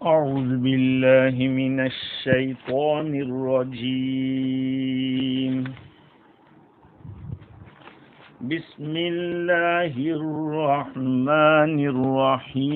أعوذ بالله من الشيطان الرجيم. بسم الله الرحمن الرحيم.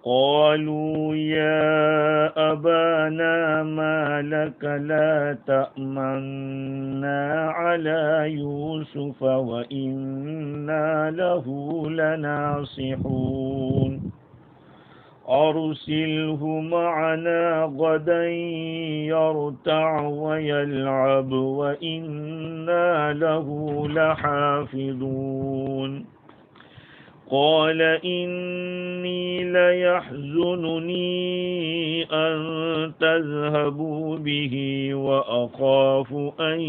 قالوا يا أبانا ما لك لا تأمنا على يوسف وإنا له لناصحون أرسله معنا غدا يرتع ويلعب وإنا له لحافظون. قال إني ليحزنني أن تذهبوا به وأخاف أن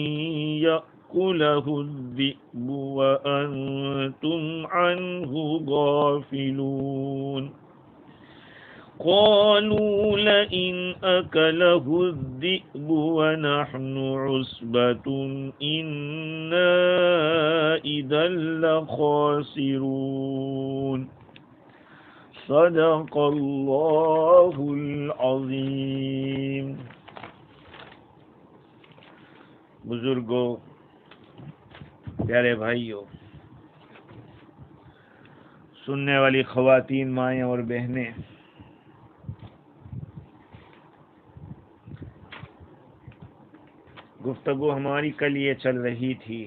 يأكله الذئب وأنتم عنه غافلون. قالوا لئن أكله الذئب ونحن عصبة إنا إذا لخاسرون. صدق اللہ العظیم. بزرگوں، پیارے بھائیوں، سننے والی خواتین، مائیں اور بہنیں، گفتگو ہماری کل یہ چل رہی تھی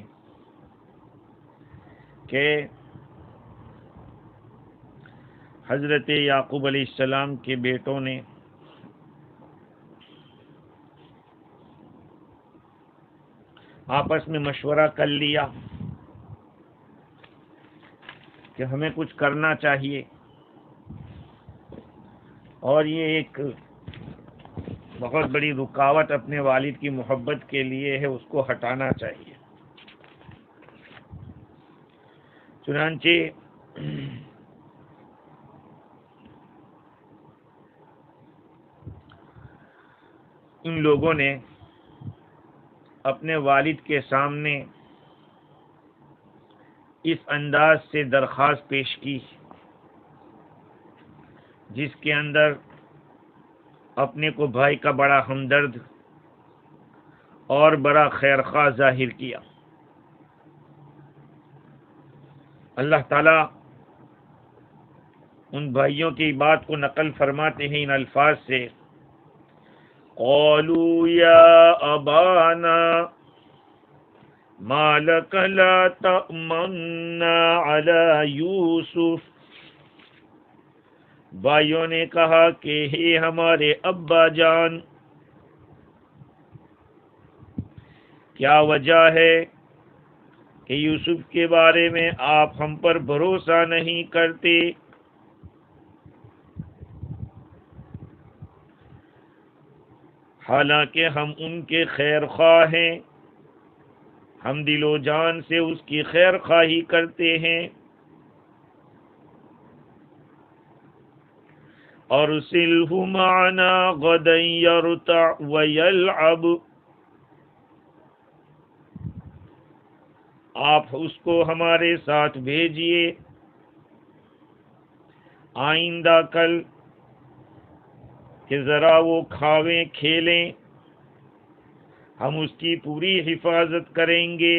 کہ حضرت یعقوب علیہ السلام کے بیٹوں نے آپس میں مشورہ کر لیا کہ ہمیں کچھ کرنا چاہیے، اور یہ ایک بہت بڑی رکاوٹ اپنے والد کی محبت کے لیے ہے، اس کو ہٹانا چاہیے. چنانچہ ان لوگوں نے اپنے والد کے سامنے اس انداز سے درخواست پیش کی جس کے اندر اپنے کو بھائی کا بڑا ہمدرد اور بڑا خیرخواہ ظاہر کیا. اللہ تعالیٰ ان بھائیوں کی بات کو نقل فرماتے ہیں ان الفاظ سے: قالوا یا ابانا ما لک لا تأمنا علی یوسف. بھائیوں نے کہا کہ ہے ہمارے ابا جان، کیا وجہ ہے کہ یوسف کے بارے میں آپ ہم پر بھروسہ نہیں کرتے؟ حالانکہ ہم ان کے خیر خواہ ہیں، ہم دل و جان سے اس کی خیر خواہی کرتے ہیں. ارسلہ معنا غدا یرتع ویلعب. آپ اس کو ہمارے ساتھ بھیجیے آئندہ کل کہ ذرا وہ کھاویں کھیلیں، ہم اس کی پوری حفاظت کریں گے.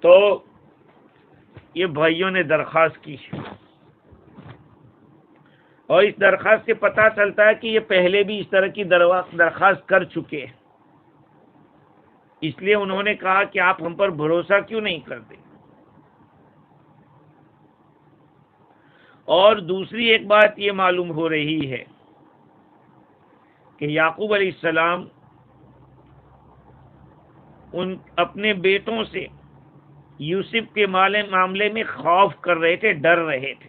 تو یہ بھائیوں نے درخواست کی، اور اس درخواست سے پتہ چلتا ہے کہ یہ پہلے بھی اس طرح کی درخواست کر چکے ہیں. اس لیے انہوں نے کہا کہ آپ ہم پر بھروسہ کیوں نہیں کرتے. اور دوسری ایک بات یہ معلوم ہو رہی ہے کہ یعقوب علیہ السلام ان اپنے بیٹوں سے یوسف کے معاملے میں خوف کر رہے تھے، ڈر رہے تھے.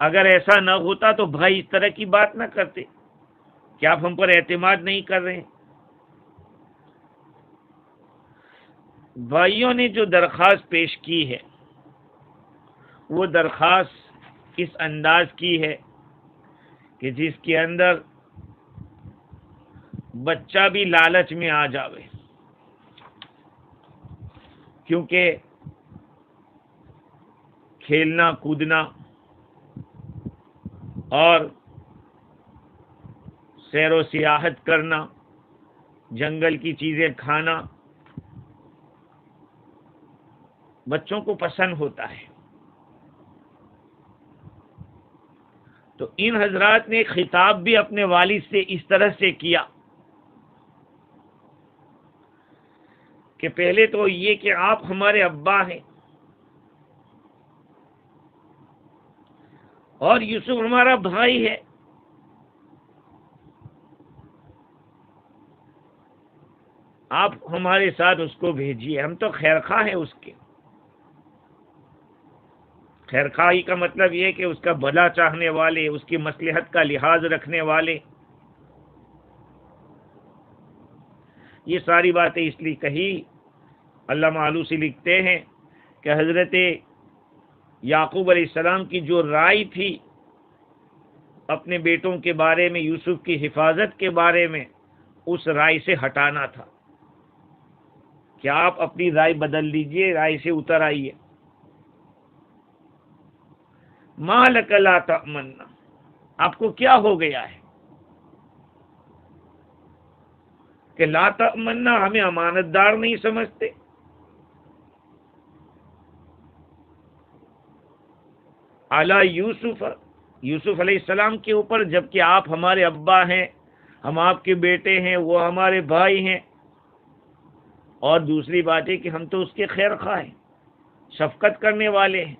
اگر ایسا نہ ہوتا تو بھائی اس طرح کی بات نہ کرتے کہ آپ ہم پر اعتماد نہیں کر رہے ہیں. بھائیوں نے جو درخواست پیش کی ہے وہ درخواست اس انداز کی ہے کہ جس کے اندر بچہ بھی لالچ میں آ جاوے. کیونکہ کھیلنا کودنا اور سیر و سیاحت کرنا، جنگل کی چیزیں کھانا بچوں کو پسند ہوتا ہے۔ تو ان حضرات نے خطاب بھی اپنے والد سے اس طرح سے کیا کہ پہلے تو یہ کہ آپ ہمارے ابا ہیں اور یوسف ہمارا بھائی ہے، آپ ہمارے ساتھ اس کو بھیجیے، ہم تو خیر خواہ ہیں اس کے۔ خیر خواہی کا مطلب یہ کہ اس کا بھلا چاہنے والے، اس کی مصلحت کا لحاظ رکھنے والے۔ یہ ساری باتیں اس لیے کہی، علامہ آلوسی لکھتے ہیں کہ حضرت یعقوب علیہ السلام کی جو رائے تھی اپنے بیٹوں کے بارے میں، یوسف کی حفاظت کے بارے میں، اس رائے سے ہٹانا تھا کہ آپ اپنی رائے بدل لیجئے، رائے سے اتر آئیے۔ ما لک لا تأمنا، آپ کو کیا ہو گیا ہے کہ لا تأمنا، ہمیں امانت دار نہیں سمجھتے؟ علی یوسف، یوسف علیہ السلام کے اوپر، جبکہ آپ ہمارے ابا ہیں، ہم آپ کے بیٹے ہیں، وہ ہمارے بھائی ہیں، اور دوسری بات ہے کہ ہم تو اس کے خیر خواہ ہیں، شفقت کرنے والے ہیں۔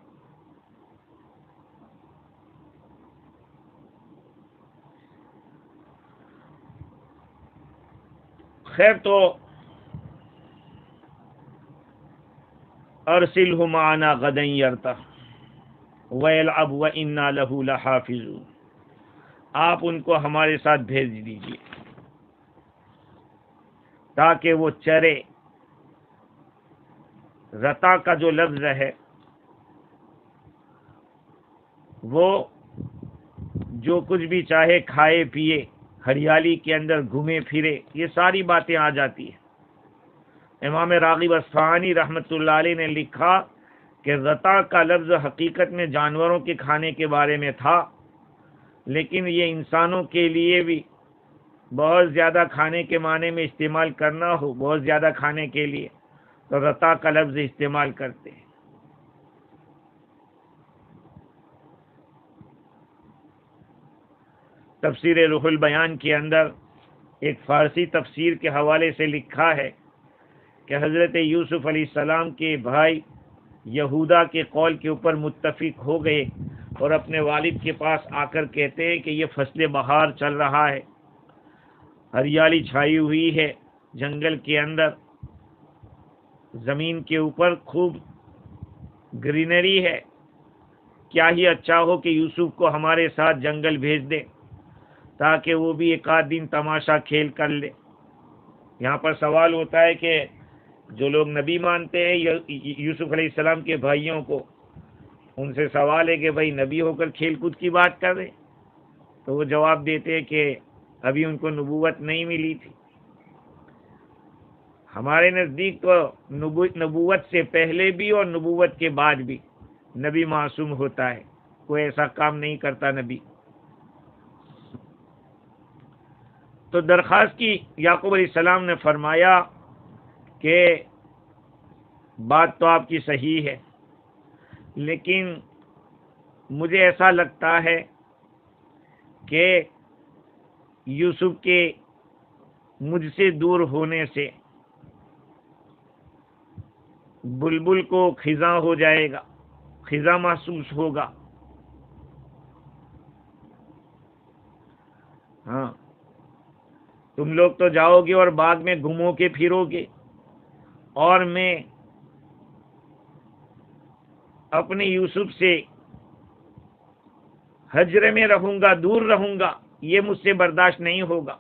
خیر تو ارسلہ معنا غدا یرتع ویلعب وانا لہ لحافظون، آپ ان کو ہمارے ساتھ بھیج دیجیے تاکہ وہ چرے۔ رتا کا جو لفظ ہے وہ جو کچھ بھی چاہے کھائے پیے، ہریالی کے اندر گھومے پھرے، یہ ساری باتیں آ جاتی ہیں۔ امام راغب اصفہانی رحمۃ اللہ علیہ نے لکھا کہ رتا کا لفظ حقیقت میں جانوروں کے کھانے کے بارے میں تھا، لیکن یہ انسانوں کے لیے بھی بہت زیادہ کھانے کے معنی میں استعمال کرنا ہو، بہت زیادہ کھانے کے لیے، تو رتا کا لفظ استعمال کرتے ہیں۔ تفسیر روح البیان کے اندر ایک فارسی تفسیر کے حوالے سے لکھا ہے کہ حضرت یوسف علیہ السلام کے بھائی یہودا کے قول کے اوپر متفق ہو گئے اور اپنے والد کے پاس آ کر کہتے ہیں کہ یہ فصل بہار چل رہا ہے، ہریالی چھائی ہوئی ہے، جنگل کے اندر زمین کے اوپر خوب گرینری ہے، کیا ہی اچھا ہو کہ یوسف کو ہمارے ساتھ جنگل بھیج دے تاکہ وہ بھی ایک آدھ دن تماشا کھیل کر لے۔ یہاں پر سوال ہوتا ہے کہ جو لوگ نبی مانتے ہیں یوسف علیہ السلام کے بھائیوں کو، ان سے سوال ہے کہ بھائی نبی ہو کر کھیل کود کی بات کر رہے، تو وہ جواب دیتے ہیں کہ ابھی ان کو نبوت نہیں ملی تھی۔ ہمارے نزدیک تو نبوت سے پہلے بھی اور نبوت کے بعد بھی نبی معصوم ہوتا ہے، کوئی ایسا کام نہیں کرتا نبی۔ تو درخواست کی یعقوب علیہ السلام نے فرمایا کہ بات تو آپ کی صحیح ہے، لیکن مجھے ایسا لگتا ہے کہ یوسف کے مجھ سے دور ہونے سے بلبل کو خزاں ہو جائے گا، خزاں محسوس ہوگا۔ ہاں، تم لوگ تو جاؤ گے اور بعد میں گھومو کے پھرو گے، اور میں اپنے یوسف سے ہجر میں رہوں گا، دور رہوں گا، یہ مجھ سے برداشت نہیں ہوگا۔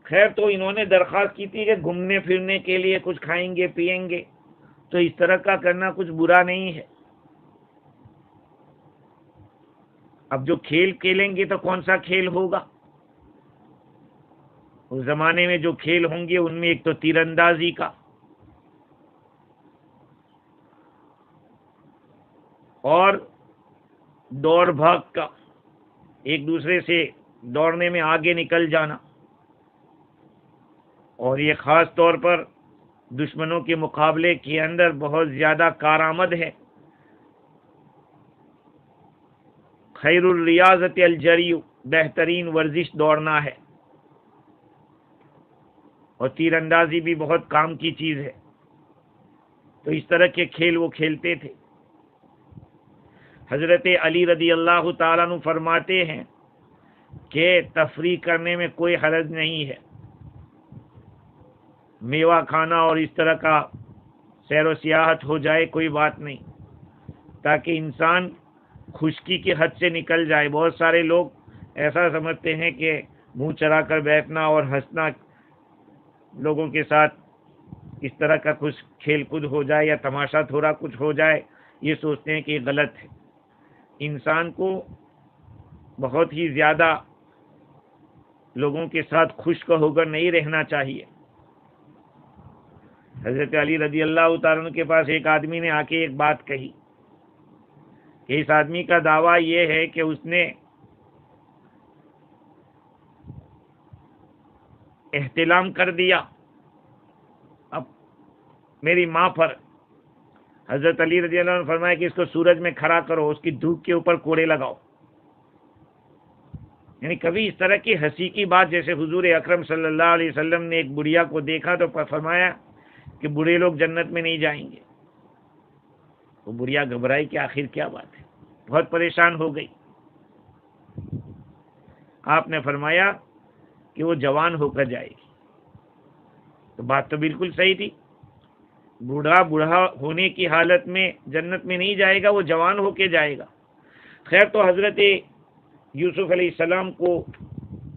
خیر تو انہوں نے درخواست کی تھی کہ گھومنے پھرنے کے لیے کچھ کھائیں گے پیئیں گے، تو اس طرح کا کرنا کچھ برا نہیں ہے۔ اب جو کھیل کھیلیں گے تو کون سا کھیل ہوگا؟ اس زمانے میں جو کھیل ہوں گے ان میں ایک تو تیر اندازی کا اور دوڑ بھاگ کا، ایک دوسرے سے دوڑنے میں آگے نکل جانا، اور یہ خاص طور پر دشمنوں کے مقابلے کے اندر بہت زیادہ کارآمد ہے۔ خیر الریاضت الجری، بہترین ورزش دوڑنا ہے، اور تیر اندازی بھی بہت کام کی چیز ہے۔ تو اس طرح کے کھیل وہ کھیلتے تھے۔ حضرت علی رضی اللہ تعالیٰ عنہ فرماتے ہیں کہ تفریح کرنے میں کوئی حرج نہیں ہے، میوہ کھانا اور اس طرح کا سیر و سیاحت ہو جائے کوئی بات نہیں، تاکہ انسان خشکی کے حد سے نکل جائے۔ بہت سارے لوگ ایسا سمجھتے ہیں کہ منہ چرا کر بیٹھنا اور ہنسنا، لوگوں کے ساتھ اس طرح کا کچھ کھیل کود ہو جائے یا تماشا تھوڑا کچھ ہو جائے، یہ سوچتے ہیں کہ یہ غلط ہے۔ انسان کو بہت ہی زیادہ لوگوں کے ساتھ خشک ہو کر نہیں رہنا چاہیے۔ حضرت علی رضی اللہ تعالیٰ عنہ کے پاس ایک آدمی نے آ کے ایک بات کہی کہ اس آدمی کا دعویٰ یہ ہے کہ اس نے احتلام کر دیا اب میری ماں پر۔ حضرت علی رضی اللہ عنہ نے فرمایا کہ اس کو سورج میں کھڑا کرو، اس کی دھوپ کے اوپر کوڑے لگاؤ۔ یعنی کبھی اس طرح کی ہنسی کی بات، جیسے حضور اکرم صلی اللہ علیہ وسلم نے ایک بڑھیا کو دیکھا تو فرمایا کہ بڑے لوگ جنت میں نہیں جائیں گے۔ وہ بڑھیا گھبرائی کہ آخر کیا بات ہے، بہت پریشان ہو گئی۔ آپ نے فرمایا کہ وہ جوان ہو کر جائے گی۔ تو بات تو بالکل صحیح تھی، بوڑھا ہونے کی حالت میں جنت میں نہیں جائے گا، وہ جوان ہو کے جائے گا۔ خیر، تو حضرت یوسف علیہ السلام کو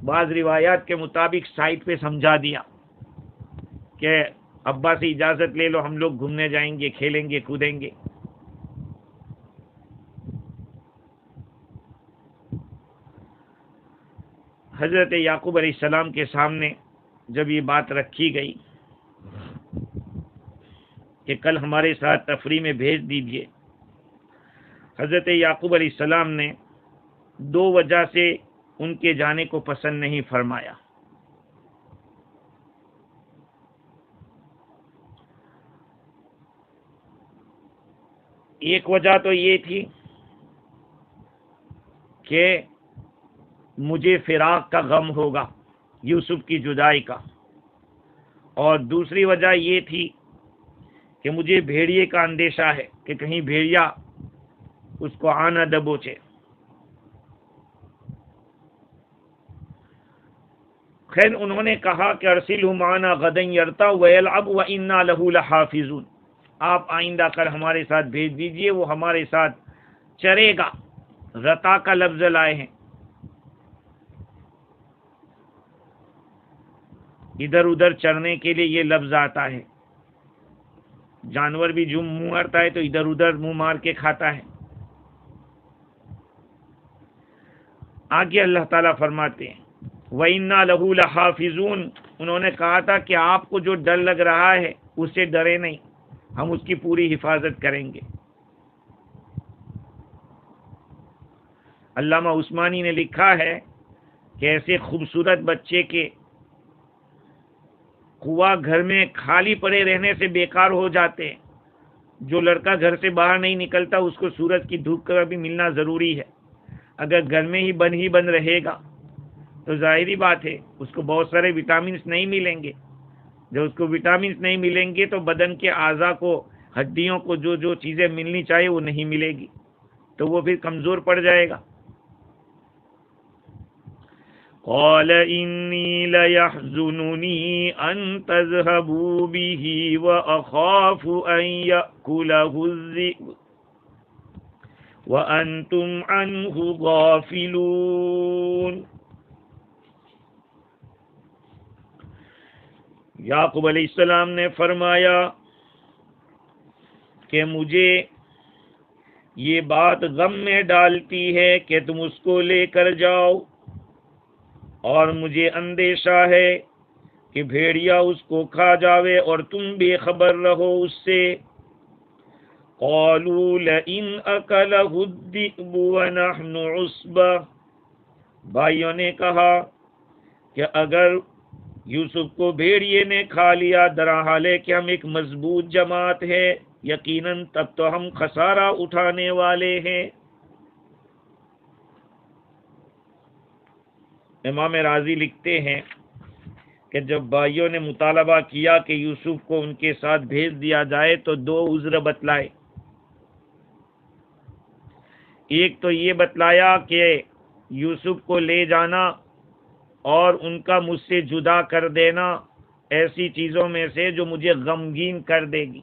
بعض روایات کے مطابق سائٹ پہ سمجھا دیا کہ ابا سے اجازت لے لو، ہم لوگ گھومنے جائیں گے، کھیلیں گے، کودیں گے۔ حضرت یعقوب علیہ السلام کے سامنے جب یہ بات رکھی گئی کہ کل ہمارے ساتھ تفریح میں بھیج دیجئے، حضرت یعقوب علیہ السلام نے دو وجہ سے ان کے جانے کو پسند نہیں فرمایا۔ ایک وجہ تو یہ تھی کہ مجھے فراق کا غم ہوگا، یوسف کی جدائی کا، اور دوسری وجہ یہ تھی کہ مجھے بھیڑیے کا اندیشہ ہے کہ کہیں بھیڑیا اس کو آنا دبوچے۔ خیر، انہوں نے کہا کہ ارسلہ معنا غدا یرتع ویلعب وانا له لحافظون، آپ آئندہ کل ہمارے ساتھ بھیج دیجئے، وہ ہمارے ساتھ چرے گا۔ رتا کا لفظ لائے ہیں، ادھر ادھر چرنے کے لیے یہ لفظ آتا ہے۔ جانور بھی جو منہ مارتا ہے تو ادھر ادھر منہ مار کے کھاتا ہے۔ آگے اللہ تعالیٰ فرماتے ہیں وَإِنَّا لَهُ لَحَافِظُونَ، انہوں نے کہا تھا کہ آپ کو جو ڈر لگ رہا ہے اس سے ڈرے نہیں، ہم اس کی پوری حفاظت کریں گے۔ علامہ عثمانی نے لکھا ہے کہ ایسے خوبصورت بچے کے کنواں گھر میں خالی پڑے رہنے سے بیکار ہو جاتے ہیں۔ جو لڑکا گھر سے باہر نہیں نکلتا اس کو سورج کی دھوپ کا بھی ملنا ضروری ہے۔ اگر گھر میں ہی بند رہے گا تو ظاہری بات ہے اس کو بہت سارے وٹامنس نہیں ملیں گے۔ جب اس کو وٹامنس نہیں ملیں گے تو بدن کے اعضاء کو، ہڈیوں کو جو چیزیں ملنی چاہیے وہ نہیں ملے گی، تو وہ پھر کمزور پڑ جائے گا۔ قال انی لیحزننی ان تذهبوا به واخاف ان یأکلہ الذئب وانتم عنہ غافلون۔ یعقوب علیہ السلام نے فرمایا کہ مجھے یہ بات غم میں ڈالتی ہے کہ تم اس کو لے کر جاؤ، اور مجھے اندیشہ ہے کہ بھیڑیا اس کو کھا جاوے اور تم بے خبر رہو اس سے۔ قالوا لئن اکلہ الذئب ونحن عصبہ، بھائیوں نے کہا کہ اگر یوسف کو بھیڑیے نے کھا لیا درحالے کہ ہم ایک مضبوط جماعت ہے، یقیناً تب تو ہم خسارہ اٹھانے والے ہیں۔ امام راضی لکھتے ہیں کہ جب بھائیوں نے مطالبہ کیا کہ یوسف کو ان کے ساتھ بھیج دیا جائے تو دو عذر بتلائے۔ ایک تو یہ بتلایا کہ یوسف کو لے جانا اور ان کا مجھ سے جدا کر دینا ایسی چیزوں میں سے جو مجھے غمگین کر دے گی۔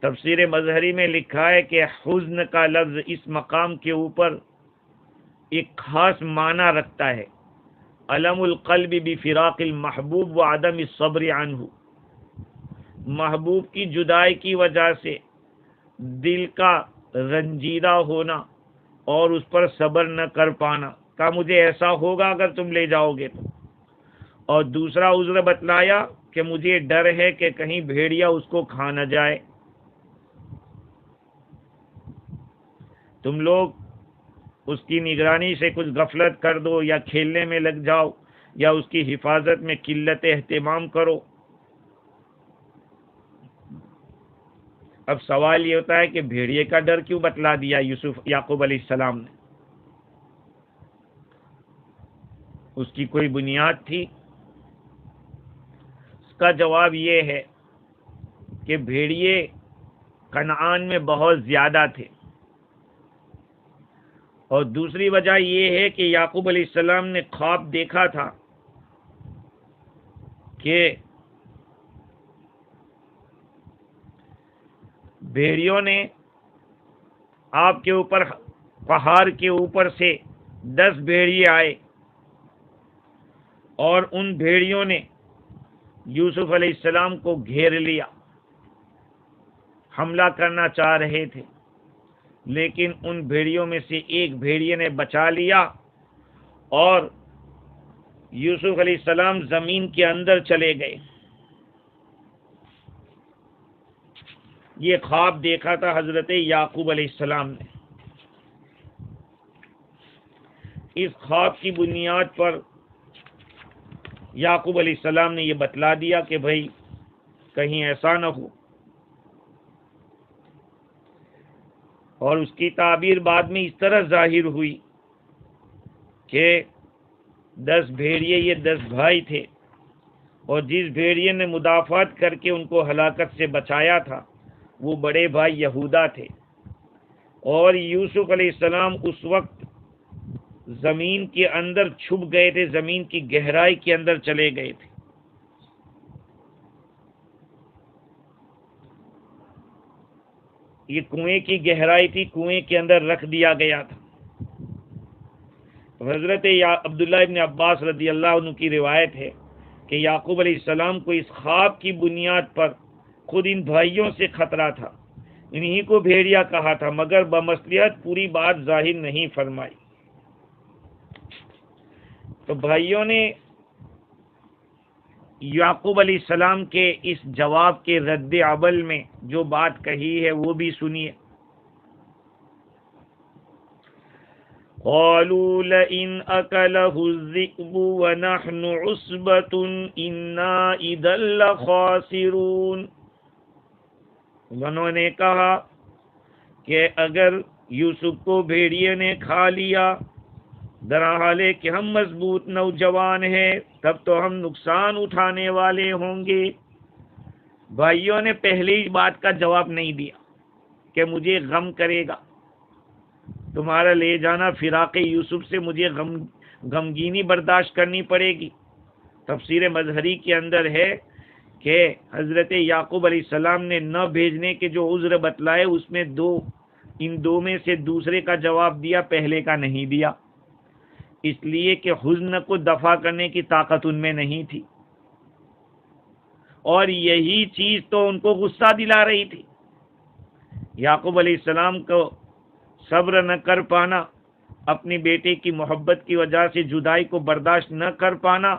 تفسیر مظہری میں لکھا ہے کہ حزن کا لفظ اس مقام کے اوپر ایک خاص معنی رکھتا ہے۔ علم القلب بفراق المحبوب وعدم الصبر عنہ، محبوب کی جدائی کی وجہ سے دل کا رنجیدہ ہونا اور اس پر صبر نہ کر پانا، کہا مجھے ایسا ہوگا اگر تم لے جاؤ گے تو۔ اور دوسرا عذر بتلایا کہ مجھے ڈر ہے کہ کہیں بھیڑیا اس کو کھا نہ جائے۔ تم لوگ اس کی نگرانی سے کچھ غفلت کر دو یا کھیلنے میں لگ جاؤ یا اس کی حفاظت میں قلت اہتمام کرو۔ اب سوال یہ ہوتا ہے کہ بھیڑیے کا ڈر کیوں بتلا دیا یعقوب علیہ السلام نے؟ اس کی کوئی بنیاد تھی؟ اس کا جواب یہ ہے کہ بھیڑیے کنعان میں بہت زیادہ تھے، اور دوسری وجہ یہ ہے کہ یعقوب علیہ السلام نے خواب دیکھا تھا کہ بھیڑیوں نے آپ کے اوپر پہاڑ کے اوپر سے 10 بھیڑیے آئے اور ان بھیڑیوں نے یوسف علیہ السلام کو گھیر لیا، حملہ کرنا چاہ رہے تھے، لیکن ان بھیڑیوں میں سے ایک بھیڑیے نے بچا لیا اور یوسف علیہ السلام زمین کے اندر چلے گئے۔ یہ خواب دیکھا تھا حضرت یعقوب علیہ السلام نے۔ اس خواب کی بنیاد پر یعقوب علیہ السلام نے یہ بتلا دیا کہ بھائی کہیں ایسا نہ ہو، اور اس کی تعبیر بعد میں اس طرح ظاہر ہوئی کہ 10 بھیڑیے یہ 10 بھائی تھے، اور جس بھیڑیے نے مدافعت کر کے ان کو ہلاکت سے بچایا تھا وہ بڑے بھائی یہودا تھے، اور یوسف علیہ السلام اس وقت زمین کے اندر چھپ گئے تھے، زمین کی گہرائی کے اندر چلے گئے تھے۔ یہ کنویں کی گہرائی تھی، کنویں کے اندر رکھ دیا گیا تھا۔ حضرت عبداللہ ابن عباس رضی اللہ عنہ کی روایت ہے کہ یعقوب علیہ السلام کو اس خواب کی بنیاد پر خود ان بھائیوں سے خطرہ تھا، انہی کو بھیڑیا کہا تھا، مگر بمصلحت پوری بات ظاہر نہیں فرمائی۔ تو بھائیوں نے یعقوب علیہ السلام کے اس جواب کے رد عمل میں جو بات کہی ہے وہ بھی سنیے۔ قالوا لئن أكله الذئب ونحن عصبة إنا إذا لخاسرون، انہوں نے کہا کہ اگر یوسف کو بھیڑیے نے کھا لیا درحالے کہ ہم مضبوط نوجوان ہیں تب تو ہم نقصان اٹھانے والے ہوں گے۔ بھائیوں نے پہلی بات کا جواب نہیں دیا کہ مجھے غم کرے گا، تمہارا لے جانا فراق یوسف سے مجھے غمگینی برداشت کرنی پڑے گی۔ تفسیر مظہری کے اندر ہے کہ حضرت یعقوب علیہ السلام نے نہ بھیجنے کے جو عذر بتلائے اس میں ان دو میں سے دوسرے کا جواب دیا، پہلے کا نہیں دیا، اس لیے کہ حزن کو دفع کرنے کی طاقت ان میں نہیں تھی، اور یہی چیز تو ان کو غصہ دلا رہی تھی۔ یعقوب علیہ السلام کو صبر نہ کر پانا، اپنی بیٹے کی محبت کی وجہ سے جدائی کو برداشت نہ کر پانا،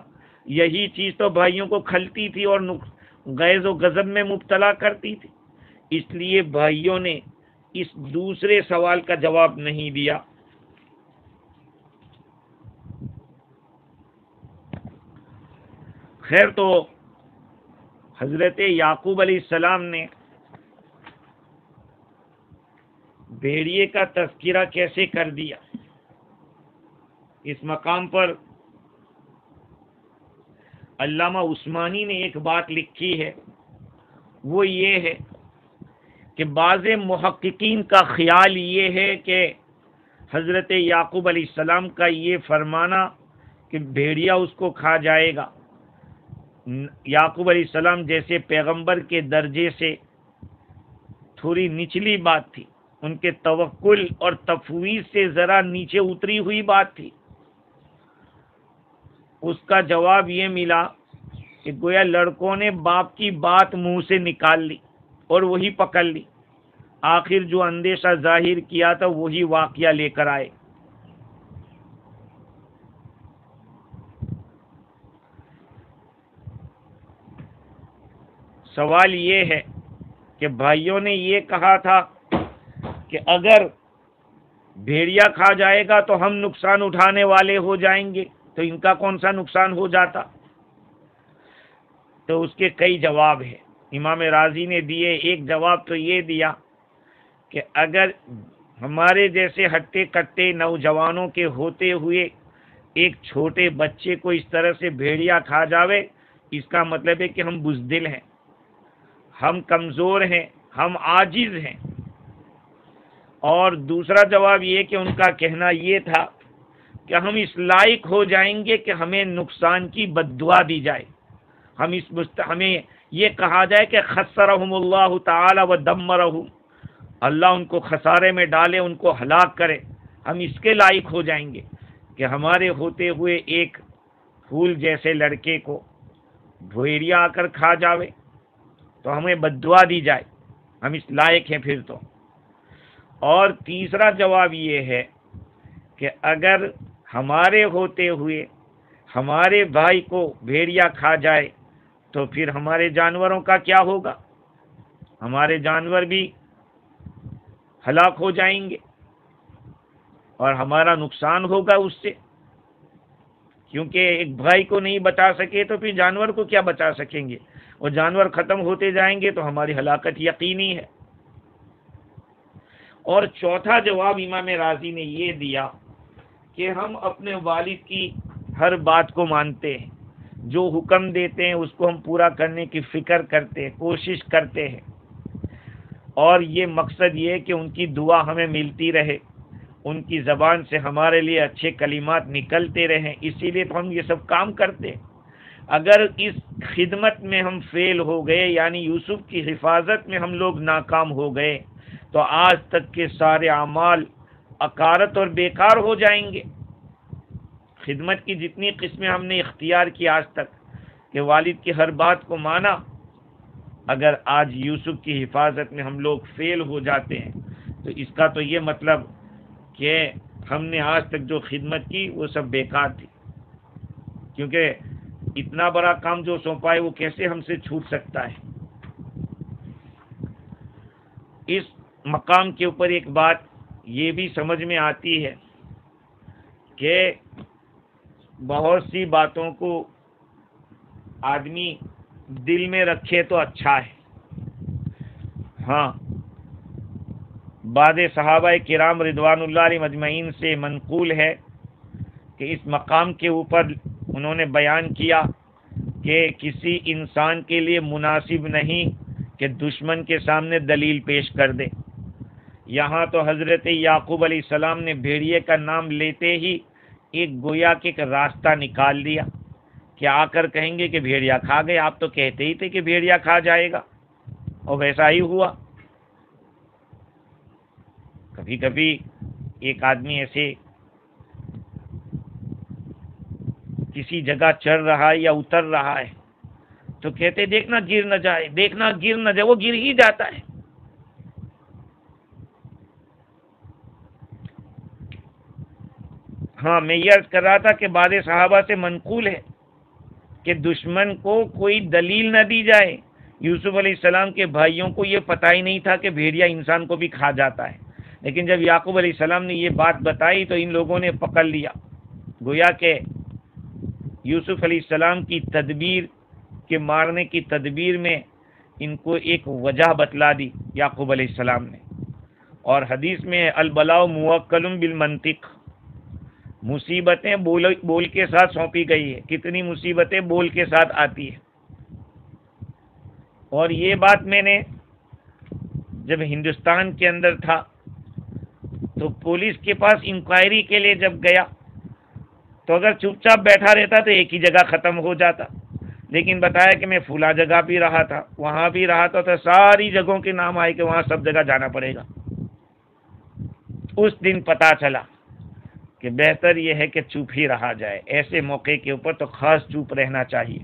یہی چیز تو بھائیوں کو کھلتی تھی اور غیظ و غضب میں مبتلا کرتی تھی. اس لیے بھائیوں نے اس دوسرے سوال کا جواب نہیں دیا. خیر، تو حضرت یعقوب علیہ السلام نے بھیڑیے کا تذکرہ کیسے کر دیا؟ اس مقام پر علامہ عثمانی نے ایک بات لکھی ہے، وہ یہ ہے کہ بعض محققین کا خیال یہ ہے کہ حضرت یعقوب علیہ السلام کا یہ فرمانا کہ بھیڑیا اس کو کھا جائے گا، یعقوب علیہ السلام جیسے پیغمبر کے درجے سے تھوڑی نچلی بات تھی، ان کے توکل اور تفویض سے ذرا نیچے اتری ہوئی بات تھی. اس کا جواب یہ ملا کہ گویا لڑکوں نے باپ کی بات منہ سے نکال لی اور وہی پکڑ لی. آخر جو اندیشہ ظاہر کیا تھا وہی واقعہ لے کر آئے. سوال یہ ہے کہ بھائیوں نے یہ کہا تھا کہ اگر بھیڑیا کھا جائے گا تو ہم نقصان اٹھانے والے ہو جائیں گے، تو ان کا کون سا نقصان ہو جاتا؟ تو اس کے کئی جواب ہیں، امام رازی نے دیے. ایک جواب تو یہ دیا کہ اگر ہمارے جیسے ہٹے کٹے نوجوانوں کے ہوتے ہوئے ایک چھوٹے بچے کو اس طرح سے بھیڑیا کھا جاوے، اس کا مطلب ہے کہ ہم بزدل ہیں، ہم کمزور ہیں، ہم عاجز ہیں. اور دوسرا جواب یہ کہ ان کا کہنا یہ تھا کہ ہم اس لائق ہو جائیں گے کہ ہمیں نقصان کی بد دعا دی جائے، ہمیں یہ کہا جائے کہ خسرہم اللہ تعالی و دمرہم، اللہ ان کو خسارے میں ڈالے، ان کو ہلاک کرے. ہم اس کے لائق ہو جائیں گے کہ ہمارے ہوتے ہوئے ایک پھول جیسے لڑکے کو بھیڑیا آ کر کھا جاوے تو ہمیں بد دعا دی جائے، ہم اس لائق ہیں پھر تو. اور تیسرا جواب یہ ہے کہ اگر ہمارے ہوتے ہوئے ہمارے بھائی کو بھیڑیا کھا جائے تو پھر ہمارے جانوروں کا کیا ہوگا؟ ہمارے جانور بھی ہلاک ہو جائیں گے اور ہمارا نقصان ہوگا اس سے، کیونکہ ایک بھائی کو نہیں بچا سکے تو پھر جانور کو کیا بچا سکیں گے، اور جانور ختم ہوتے جائیں گے تو ہماری ہلاکت یقینی ہے. اور چوتھا جواب امام راضی نے یہ دیا کہ ہم اپنے والد کی ہر بات کو مانتے ہیں، جو حکم دیتے ہیں اس کو ہم پورا کرنے کی فکر کرتے ہیں، کوشش کرتے ہیں، اور یہ مقصد یہ ہے کہ ان کی دعا ہمیں ملتی رہے، ان کی زبان سے ہمارے لیے اچھے کلمات نکلتے رہیں، اسی لیے تو ہم یہ سب کام کرتے ہیں. اگر اس خدمت میں ہم فیل ہو گئے، یعنی یوسف کی حفاظت میں ہم لوگ ناکام ہو گئے، تو آج تک کے سارے اعمال اکارت اور بیکار ہو جائیں گے. خدمت کی جتنی قسمیں ہم نے اختیار کی آج تک کہ والد کی ہر بات کو مانا، اگر آج یوسف کی حفاظت میں ہم لوگ فیل ہو جاتے ہیں تو اس کا تو یہ مطلب کہ ہم نے آج تک جو خدمت کی وہ سب بیکار تھی، کیونکہ اتنا بڑا کام جو سونپا ہے وہ کیسے ہم سے چھوٹ سکتا ہے. اس مقام کے اوپر ایک بات یہ بھی سمجھ میں آتی ہے کہ بہت سی باتوں کو آدمی دل میں رکھے تو اچھا ہے. ہاں، بعض صحابہ کرام رضوان اللہ علیہ مجمعین سے منقول ہے کہ اس مقام کے اوپر انہوں نے بیان کیا کہ کسی انسان کے لیے مناسب نہیں کہ دشمن کے سامنے دلیل پیش کر دے. یہاں تو حضرت یعقوب علیہ السلام نے بھیڑیے کا نام لیتے ہی ایک گویا کے ایک راستہ نکال دیا کہ آ کر کہیں گے کہ بھیڑیا کھا گئے، آپ تو کہتے ہی تھے کہ بھیڑیا کھا جائے گا، اور ویسا ہی ہوا. کبھی کبھی ایک آدمی ایسے کسی جگہ چڑھ رہا ہے یا اتر رہا ہے تو کہتے دیکھنا گر نہ جائے، دیکھنا گر نہ جائے، وہ گر ہی جاتا ہے. ہاں، میں یہ عرض کر رہا تھا کہ بعض صحابہ سے منقول ہے کہ دشمن کو کوئی دلیل نہ دی جائے. یوسف علیہ السلام کے بھائیوں کو یہ پتہ ہی نہیں تھا کہ بھیڑیا انسان کو بھی کھا جاتا ہے، لیکن جب یعقوب علیہ السلام نے یہ بات بتائی تو ان لوگوں نے پکڑ لیا. گویا کہ یوسف علیہ السلام کی تدبیر کے مارنے کی تدبیر میں ان کو ایک وجہ بتلا دی یعقوب علیہ السلام نے. اور حدیث میں البلاء موکل بالمنطق، مصیبتیں بول کے ساتھ سونپی گئی ہے. کتنی مصیبتیں بول کے ساتھ آتی ہے. اور یہ بات میں نے جب ہندوستان کے اندر تھا تو پولیس کے پاس انکوائری کے لیے جب گیا تو اگر چپ چاپ بیٹھا رہتا تو ایک ہی جگہ ختم ہو جاتا، لیکن بتایا کہ میں فلاں جگہ بھی رہا تھا، وہاں بھی رہا تھا، تو ساری جگہوں کے نام آئے کہ وہاں سب جگہ جانا پڑے گا. اس دن پتا چلا کہ بہتر یہ ہے کہ چپ ہی رہا جائے. ایسے موقع کے اوپر تو خاص چپ رہنا چاہیے.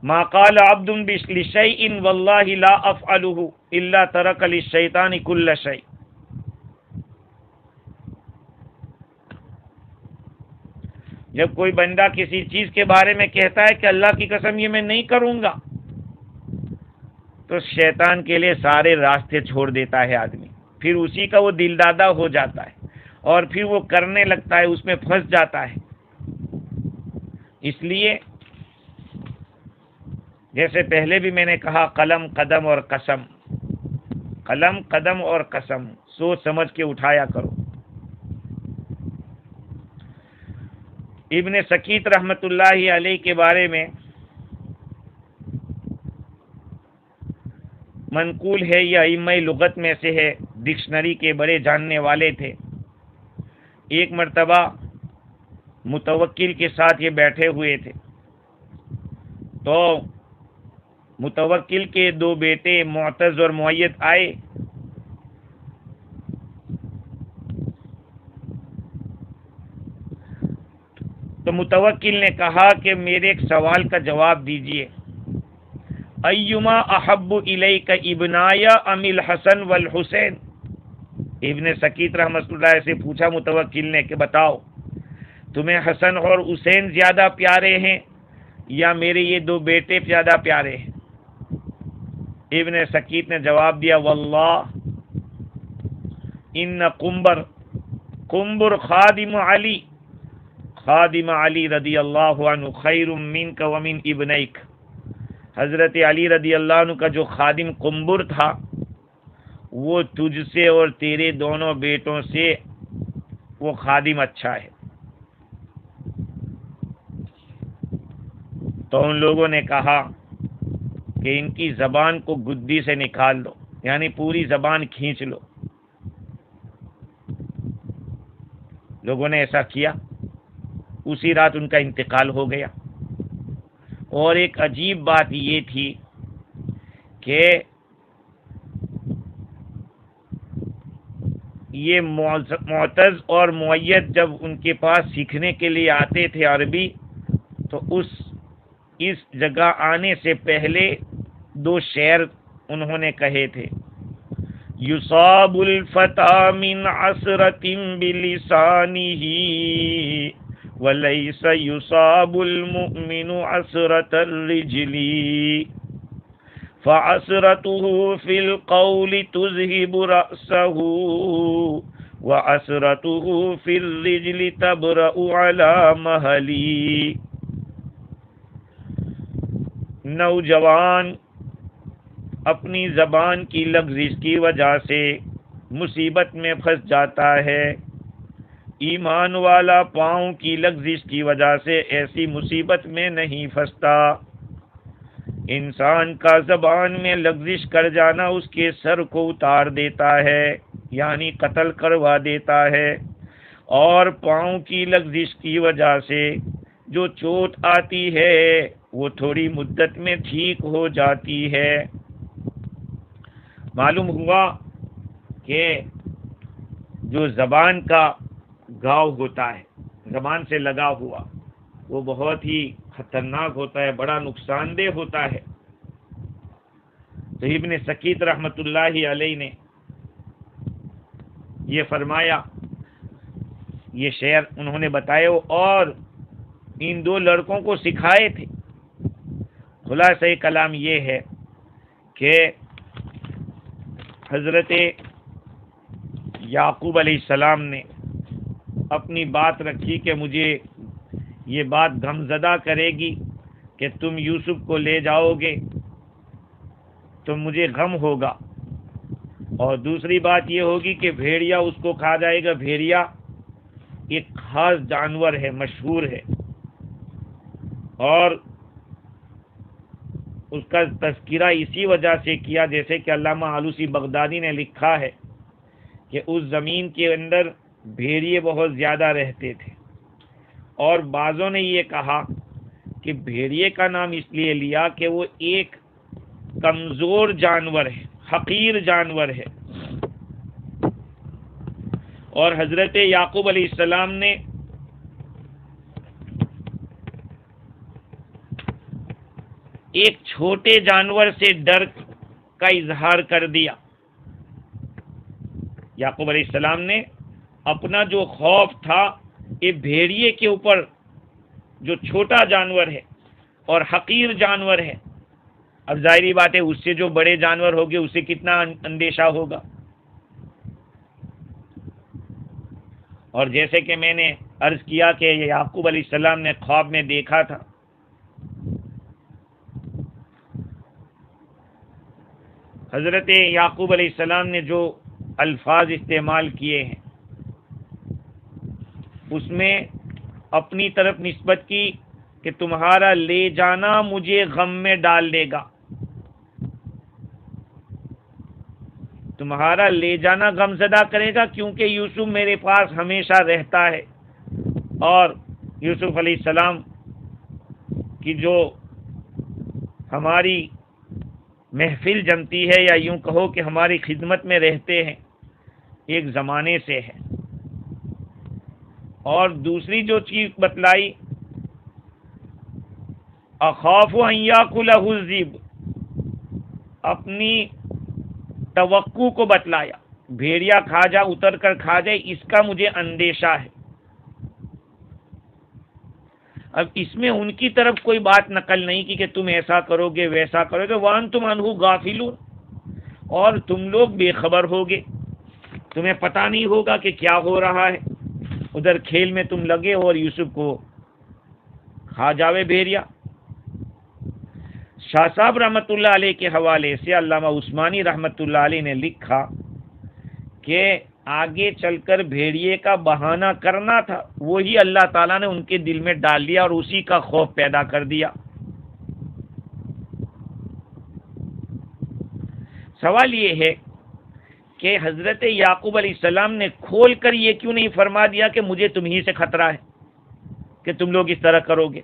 ما قال عبد لشيء والله لا افعله الا ترك للشيطان كل شيء. جب کوئی بندہ کسی چیز کے بارے میں کہتا ہے کہ اللہ کی قسم یہ میں نہیں کروں گا، تو شیطان کے لیے سارے راستے چھوڑ دیتا ہے آدمی. پھر اسی کا وہ دل دادا ہو جاتا ہے اور پھر وہ کرنے لگتا ہے، اس میں پھنس جاتا ہے. اس لیے جیسے پہلے بھی میں نے کہا، قلم قدم اور قسم، قلم قدم اور قسم سوچ سمجھ کے اٹھایا کرو. ابن سکیت رحمت اللہ علیہ کے بارے میں منقول ہے، یہ ائمہ لغت میں سے ہے، ڈکشنری کے بڑے جاننے والے تھے. ایک مرتبہ متوکل کے ساتھ یہ بیٹھے ہوئے تھے تو متوکل کے دو بیٹے معتز اور معید آئے. تو متوکل نے کہا کہ میرے ایک سوال کا جواب دیجئے، ایما احب الیک ابنایا ام الحسن والحسین. ابن سکیت رحمۃ اللہ سے پوچھا متوکل نے کہ بتاؤ تمہیں حسن اور حسین زیادہ پیارے ہیں یا میرے یہ دو بیٹے زیادہ پیارے ہیں؟ ابن سکیت نے جواب دیا، واللہ ان قنبر خادم علی رضی اللہ عنہ خیر منک ومن ابنیک. حضرت علی رضی اللہ عنہ کا جو خادم قنبر تھا وہ تجھ سے اور تیرے دونوں بیٹوں سے وہ خادم اچھا ہے. تو ان لوگوں نے کہا کہ ان کی زبان کو گدی سے نکال دو، یعنی پوری زبان کھینچ لو. لوگوں نے ایسا کیا، اسی رات ان کا انتقال ہو گیا. اور ایک عجیب بات یہ تھی کہ یہ معتز اور معید جب ان کے پاس سیکھنے کے لیے آتے تھے عربی، تو اس جگہ آنے سے پہلے دو شعر انہوں نے کہے تھے، یصاب الفتى من عثرة بلسانه وليس يصاب المؤمن عثرة الرجل فعثرته في القول تذهب رأسه وعثرته في الرجل تبرأ على مهلي. نوجوان اپنی زبان کی لغزش کی وجہ سے مصیبت میں پھنس جاتا ہے، ایمان والا پاؤں کی لغزش کی وجہ سے ایسی مصیبت میں نہیں پھنستا. انسان کا زبان میں لغزش کر جانا اس کے سر کو اتار دیتا ہے، یعنی قتل کروا دیتا ہے، اور پاؤں کی لغزش کی وجہ سے جو چوٹ آتی ہے وہ تھوڑی مدت میں ٹھیک ہو جاتی ہے. معلوم ہوا کہ جو زبان کا گاؤ ہوتا ہے، زبان سے لگا ہوا، وہ بہت ہی خطرناک ہوتا ہے، بڑا نقصان دہ ہوتا ہے. تو ابن سکیت رحمت اللہ علیہ نے یہ فرمایا، یہ شعر انہوں نے بتایا. اور ان دو لڑکوں کو سکھائے تھے۔ خلاصہ کلام یہ ہے کہ حضرت یعقوب علیہ السلام نے اپنی بات رکھی کہ مجھے یہ بات غمزدہ کرے گی کہ تم یوسف کو لے جاؤ گے تو مجھے غم ہوگا، اور دوسری بات یہ ہوگی کہ بھیڑیا اس کو کھا جائے گا۔ بھیڑیا ایک خاص جانور ہے، مشہور ہے، اور اس کا تذکرہ اسی وجہ سے کیا، جیسے کہ علامہ آلوسی بغدادی نے لکھا ہے کہ اس زمین کے اندر بھیڑیے بہت زیادہ رہتے تھے، اور بعضوں نے یہ کہا کہ بھیڑیے کا نام اس لیے لیا کہ وہ ایک کمزور جانور ہے، حقیر جانور ہے، اور حضرت یعقوب علیہ السلام نے ایک چھوٹے جانور سے ڈر کا اظہار کر دیا۔ یعقوب علیہ السلام نے اپنا جو خوف تھا یہ بھیڑیے کے اوپر، جو چھوٹا جانور ہے اور حقیر جانور ہے، اب ظاہری بات ہے اس سے جو بڑے جانور ہوگے اس سے کتنا اندیشہ ہوگا۔ اور جیسے کہ میں نے عرض کیا کہ یعقوب علیہ السلام نے خواب میں دیکھا تھا، حضرت یعقوب علیہ السلام نے جو الفاظ استعمال کیے ہیں اس میں اپنی طرف نسبت کی کہ تمہارا لے جانا مجھے غم میں ڈال دے گا، تمہارا لے جانا غم زدہ کرے گا، کیونکہ یوسف میرے پاس ہمیشہ رہتا ہے، اور یوسف علیہ السلام کی جو ہماری محفل جمتی ہے، یا یوں کہو کہ ہماری خدمت میں رہتے ہیں، ایک زمانے سے ہے۔ اور دوسری جو چیز بتلائی، اخاف ان یاکلہ الذئب، اپنی توقع کو بتلایا، بھیڑیا کھا جا، اتر کر کھا جائے، اس کا مجھے اندیشہ ہے۔ اب اس میں ان کی طرف کوئی بات نقل نہیں کی کہ تم ایسا کرو گے ویسا کرو گے، وَأَنْتُمْ عَنْهُ غَافِلُونَ، اور تم لوگ بے خبر ہوگے، تمہیں پتہ نہیں ہوگا کہ کیا ہو رہا ہے، ادھر کھیل میں تم لگے اور یوسف کو کھا جاوے بھیڑیا۔ شاہ صاحب رحمۃ اللہ علیہ کے حوالے سے علامہ عثمانی رحمۃ اللہ علیہ نے لکھا کہ آگے چل کر بھیڑیے کا بہانہ کرنا تھا، وہی اللہ تعالیٰ نے ان کے دل میں ڈال دیا اور اسی کا خوف پیدا کر دیا۔ سوال یہ ہے کہ حضرت یعقوب علیہ السلام نے کھول کر یہ کیوں نہیں فرما دیا کہ مجھے تمہیں سے خطرہ ہے کہ تم لوگ اس طرح کرو گے؟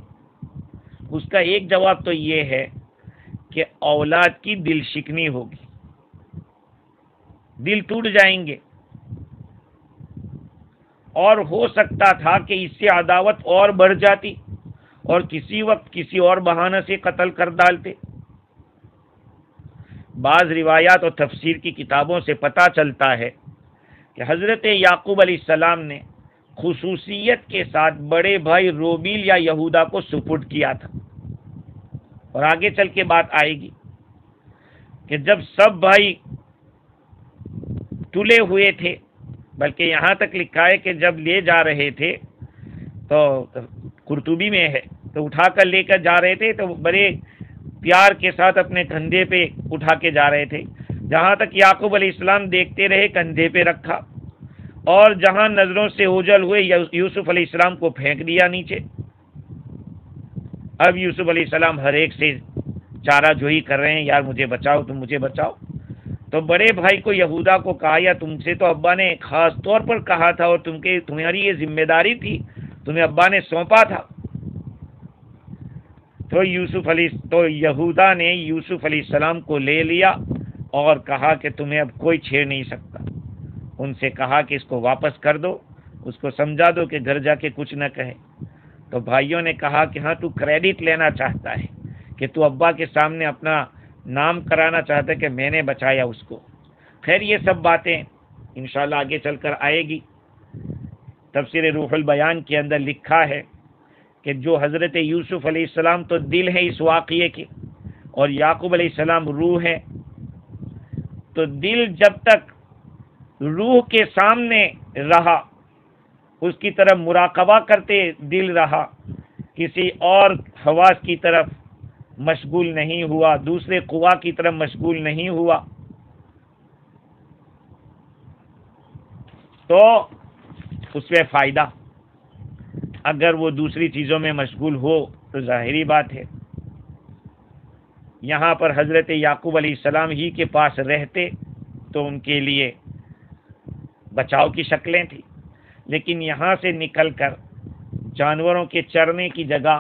اس کا ایک جواب تو یہ ہے کہ اولاد کی دل شکنی ہوگی، دل ٹوٹ جائیں گے، اور ہو سکتا تھا کہ اس سے عداوت اور بڑھ جاتی اور کسی وقت کسی اور بہانہ سے قتل کر ڈالتے۔ بعض روایات اور تفسیر کی کتابوں سے پتہ چلتا ہے کہ حضرت یعقوب علیہ السلام نے خصوصیت کے ساتھ بڑے بھائی روبیل یا یہودا کو سپرد کیا تھا، اور آگے چل کے بات آئے گی کہ جب سب بھائی تلے ہوئے تھے، بلکہ یہاں تک لکھا ہے کہ جب لے جا رہے تھے تو قرطبی میں ہے، تو اٹھا کر لے کر جا رہے تھے تو بڑے پیار کے ساتھ اپنے کندھے پہ اٹھا کے جا رہے تھے، جہاں تک یعقوب علیہ السلام دیکھتے رہے کندھے پہ رکھا، اور جہاں نظروں سے اوجھل ہوئے یوسف علیہ السلام کو پھینک دیا نیچے۔ اب یوسف علیہ السلام ہر ایک سے چارہ جوئی کر رہے ہیں، یار مجھے بچاؤ، تم مجھے بچاؤ۔ تو بڑے بھائی کو یہودا کو کہا، یا تم سے تو ابا نے خاص طور پر کہا تھا اور تمہاری یہ ذمہ داری تھی، تمہیں ابا نے سونپا تھا۔ تو یہودا نے یوسف علیہ السلام کو لے لیا اور کہا کہ تمہیں اب کوئی چھیڑ نہیں سکتا۔ ان سے کہا کہ اس کو واپس کر دو، اس کو سمجھا دو کہ گھر جا کے کچھ نہ کہے۔ تو بھائیوں نے کہا کہ ہاں تو کریڈٹ لینا چاہتا ہے، کہ تو ابا کے سامنے اپنا نام کرانا چاہتا ہے کہ میں نے بچایا اس کو۔ خیر یہ سب باتیں انشاءاللہ آگے چل کر آئے گی۔ تفسیر روح البیان کے اندر لکھا ہے کہ جو حضرت یوسف علیہ السلام تو دل ہے اس واقعے کے، اور یعقوب علیہ السلام روح ہے، تو دل جب تک روح کے سامنے رہا، اس کی طرف مراقبہ کرتے دل رہا، کسی اور حواس کی طرف مشغول نہیں ہوا، دوسرے قوا کی طرف مشغول نہیں ہوا، تو اس میں فائدہ۔ اگر وہ دوسری چیزوں میں مشغول ہو تو ظاہری بات ہے، یہاں پر حضرت یعقوب علیہ السلام ہی کے پاس رہتے تو ان کے لیے بچاؤ کی شکلیں تھیں، لیکن یہاں سے نکل کر جانوروں کے چرنے کی جگہ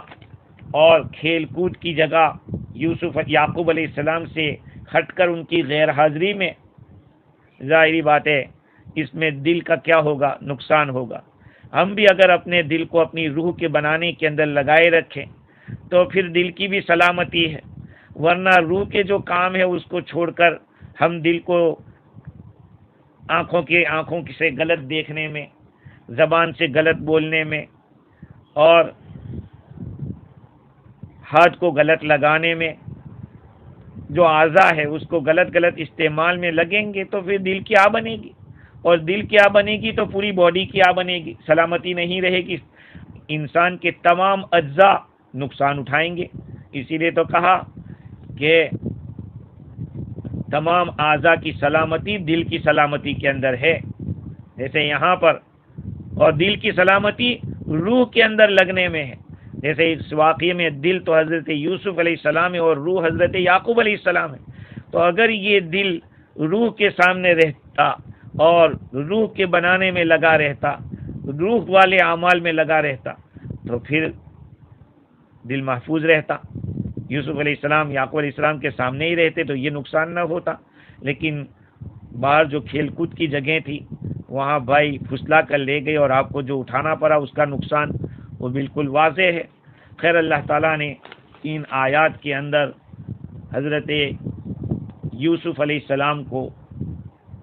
اور کھیل کود کی جگہ یعقوب علیہ السلام سے ہٹ کر ان کی غیر حاضری میں، ظاہری بات ہے اس میں دل کا کیا ہوگا، نقصان ہوگا۔ ہم بھی اگر اپنے دل کو اپنی روح کے بنانے کے اندر لگائے رکھیں تو پھر دل کی بھی سلامتی ہے، ورنہ روح کے جو کام ہے اس کو چھوڑ کر ہم دل کو آنکھوں سے غلط دیکھنے میں، زبان سے غلط بولنے میں اور ہاتھ کو غلط لگانے میں، جو اعضاء ہے اس کو غلط استعمال میں لگیں گے تو پھر دل کیا بنے گی، اور دل کیا بنے گی تو پوری باڈی کیا بنے گی، سلامتی نہیں رہے گی، انسان کے تمام اجزاء نقصان اٹھائیں گے۔ اسی لیے تو کہا کہ تمام اعضاء کی سلامتی دل کی سلامتی کے اندر ہے، جیسے یہاں پر، اور دل کی سلامتی روح کے اندر لگنے میں ہے، جیسے اس واقعے میں دل تو حضرت یوسف علیہ السلام ہے اور روح حضرت یعقوب علیہ السلام ہے، تو اگر یہ دل روح کے سامنے رہتا اور روح کے بنانے میں لگا رہتا، روح والے اعمال میں لگا رہتا، تو پھر دل محفوظ رہتا، یوسف علیہ السلام یعقوب علیہ السلام کے سامنے ہی رہتے تو یہ نقصان نہ ہوتا۔ لیکن باہر جو کھیل کود کی جگہیں تھی وہاں بھائی پھسلا کر لے گئے، اور آپ کو جو اٹھانا پڑا اس کا نقصان وہ بالکل واضح ہے۔ خیر، اللہ تعالیٰ نے ان آیات کے اندر حضرت یوسف علیہ السلام کو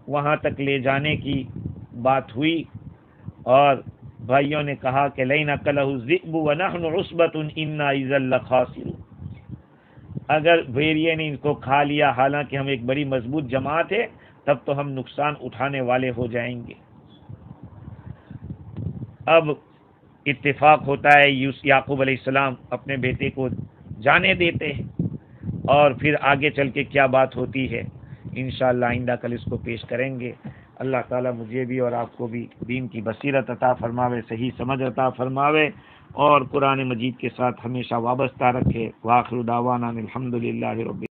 وہاں تک لے جانے کی بات ہوئی، اور بھائیوں نے کہا کہ لئن اکلہ الذئب ونحن عصبۃ انا اذا لخاسرون، اگر بھیڑیے نے ان کو کھا لیا حالانکہ ہم ایک بڑی مضبوط جماعت ہے، تب تو ہم نقصان اٹھانے والے ہو جائیں گے۔ اب اتفاق ہوتا ہے، یعقوب علیہ السلام اپنے بیٹے کو جانے دیتے ہیں، اور پھر آگے چل کے کیا بات ہوتی ہے انشاءاللہ آئندہ کل اس کو پیش کریں گے۔ اللہ تعالیٰ مجھے بھی اور آپ کو بھی دین کی بصیرت عطا فرماوے، صحیح سمجھ عطا فرماوے، اور قرآن مجید کے ساتھ ہمیشہ وابستہ رکھے۔ وآخر دعوانا الحمدللہ رب